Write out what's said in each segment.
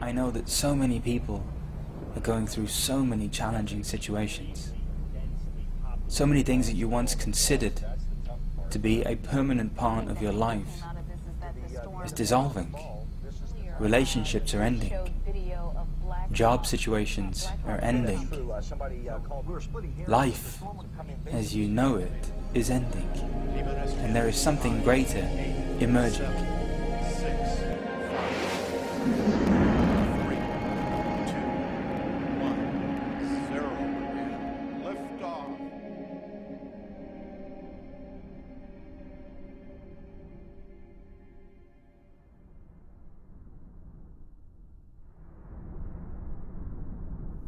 I know that so many people are going through so many challenging situations. So many things that you once considered to be a permanent part of your life is dissolving. Relationships are ending. Job situations are ending. Life, as you know it, is ending. And there is something greater emerging.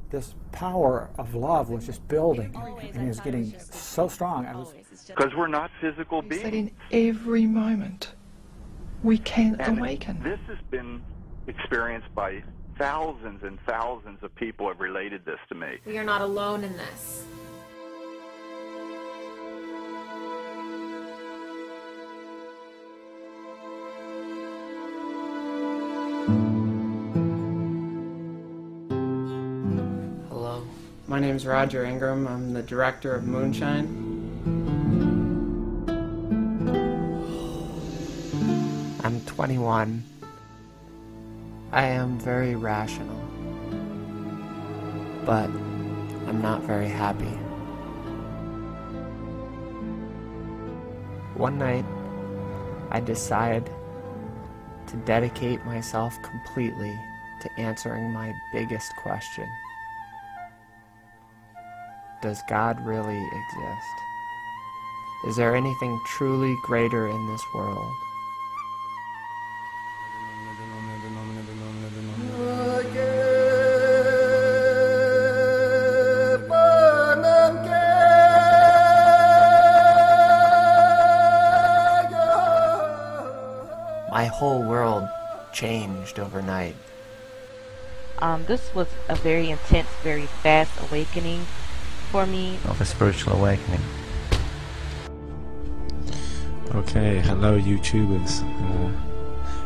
This power of love was just building, and it was getting so strong. Because we're not physical beings. That in every moment we can awaken. This has been experienced by thousands and thousands of people have related this to me. We are not alone in this. My name is Roger Ingram. I'm the director of Moonshine. I'm 21. I am very rational, but I'm not very happy. One night, I decide to dedicate myself completely to answering my biggest question. Does God really exist? Is there anything truly greater in this world? My whole world changed overnight. This was a very intense, very fast awakening for me. Of a spiritual awakening. Okay, hello YouTubers.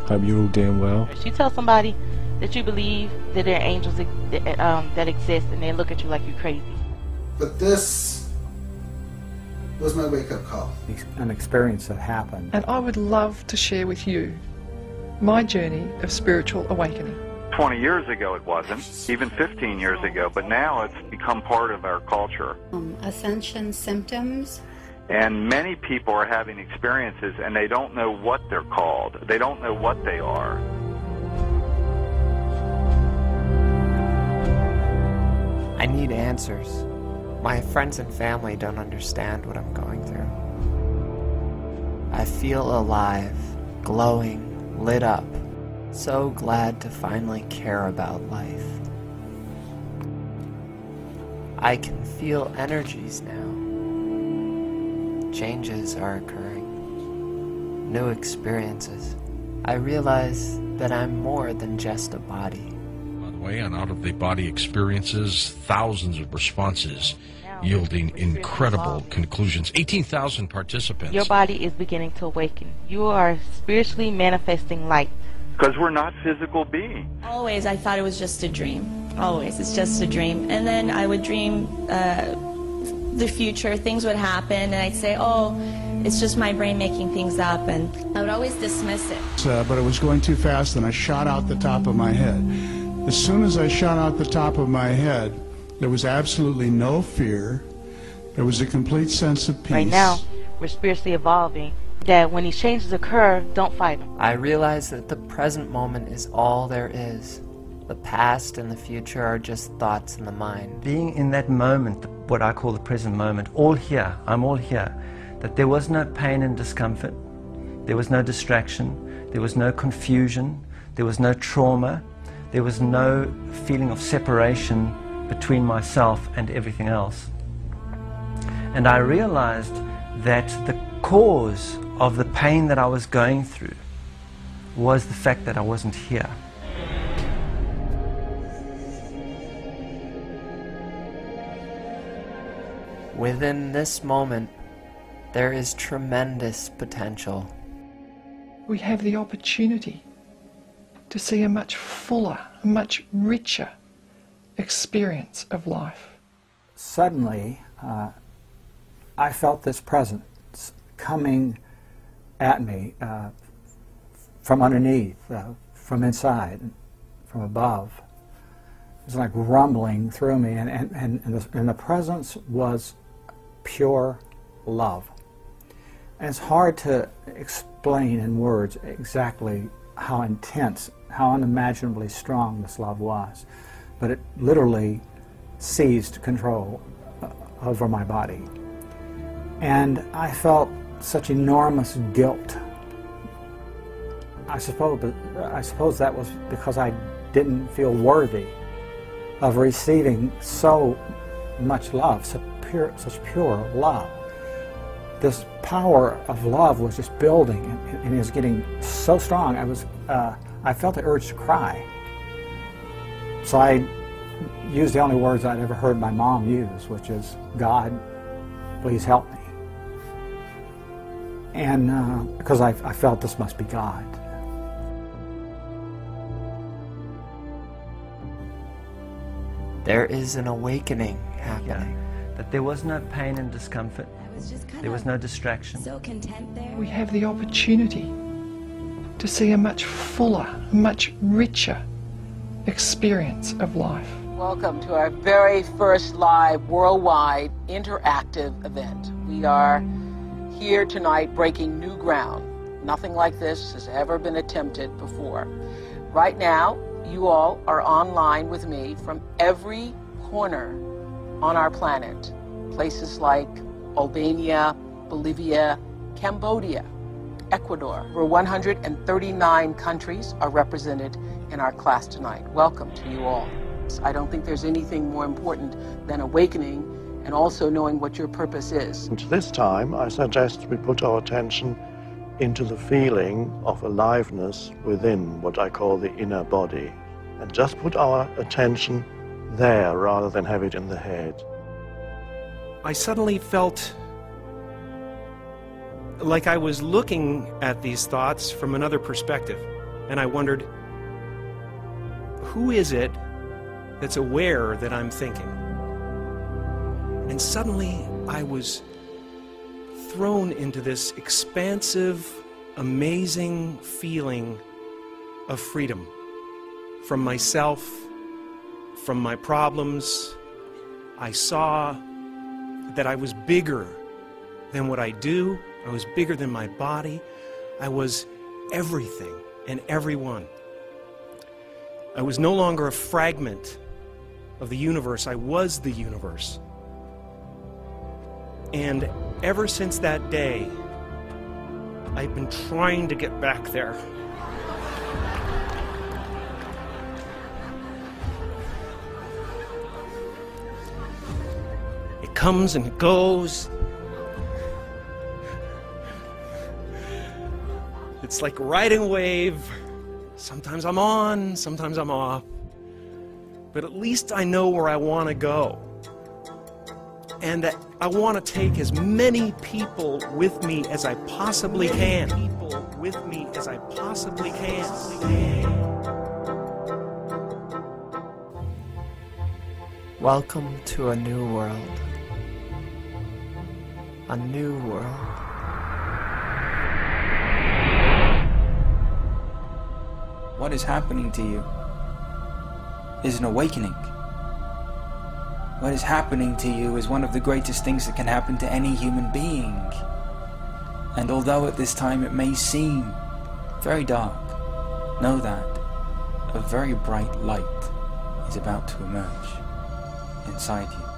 Hope you're all doing well. You tell somebody that you believe that there are angels that exist, and they look at you like you're crazy. But this was my wake-up call. An experience that happened. And I would love to share with you my journey of spiritual awakening. 20 years ago it wasn't, even 15 years ago, but now it's become part of our culture. Ascension symptoms. And many people are having experiences and they don't know what they're called. They don't know what they are. I need answers. My friends and family don't understand what I'm going through. I feel alive, glowing, lit up. So glad to finally care about life. I can feel energies now. Changes are occurring. New experiences. I realize that I'm more than just a body. By the way, on out-of-the-body experiences, thousands of responses yielding incredible conclusions. 18,000 participants. Your body is beginning to awaken. You are spiritually manifesting light. Because we're not physical beings. Always I thought it was just a dream. Always, it's just a dream. And then I would dream the future, things would happen, and I'd say, oh, it's just my brain making things up, and I would always dismiss it. But it was going too fast, and I shot out the top of my head. As soon as I shot out the top of my head, there was absolutely no fear. There was a complete sense of peace. Right now, we're spiritually evolving. That when these changes occur, don't fight them. I realize that the present moment is all there is. The past and the future are just thoughts in the mind. Being in that moment, what I call the present moment, all here, I'm all here, that there was no pain and discomfort, there was no distraction, there was no confusion, there was no trauma, there was no feeling of separation between myself and everything else. And I realized that the cause of the pain that I was going through was the fact that I wasn't here. Within this moment, there is tremendous potential. We have the opportunity to see a much fuller, a much richer experience of life. Suddenly, I felt this presence coming at me from underneath, from inside, from above. It was like rumbling through me, and the presence was pure love. And it's hard to explain in words exactly how intense, how unimaginably strong this love was, but it literally seized control over my body. And I felt such enormous guilt. I suppose that was because I didn't feel worthy of receiving so much love, such pure love. This power of love was just building, and it was getting so strong. I felt the urge to cry. So I used the only words I'd ever heard my mom use, which is, "God, please help me." And because I felt this must be God. There is an awakening happening. That there was no pain and discomfort. There was no distraction. So content there. We have the opportunity to see a much fuller, a much richer experience of life. Welcome to our very first live worldwide interactive event. We are here tonight breaking new ground. Nothing like this has ever been attempted before. Right now, you all are online with me from every corner on our planet. Places like Albania, Bolivia, Cambodia, Ecuador. Over 139 countries are represented in our class tonight. Welcome to you all. I don't think there's anything more important than awakening and also knowing what your purpose is. And this time, I suggest we put our attention into the feeling of aliveness within what I call the inner body. And just put our attention there rather than have it in the head. I suddenly felt like I was looking at these thoughts from another perspective. And I wondered, who is it that's aware that I'm thinking? And suddenly I was thrown into this expansive, amazing feeling of freedom from myself, from my problems. I saw that I was bigger than what I do. I was bigger than my body. I was everything and everyone. I was no longer a fragment of the universe. I was the universe. And ever since that day, I've been trying to get back there. It comes and it goes. It's like riding a wave. Sometimes I'm on, sometimes I'm off. But at least I know where I want to go. And that I want to take as many people with me as I possibly can. Welcome to a new world. A new world. What is happening to you is an awakening. What is happening to you is one of the greatest things that can happen to any human being. And although at this time it may seem very dark, know that a very bright light is about to emerge inside you.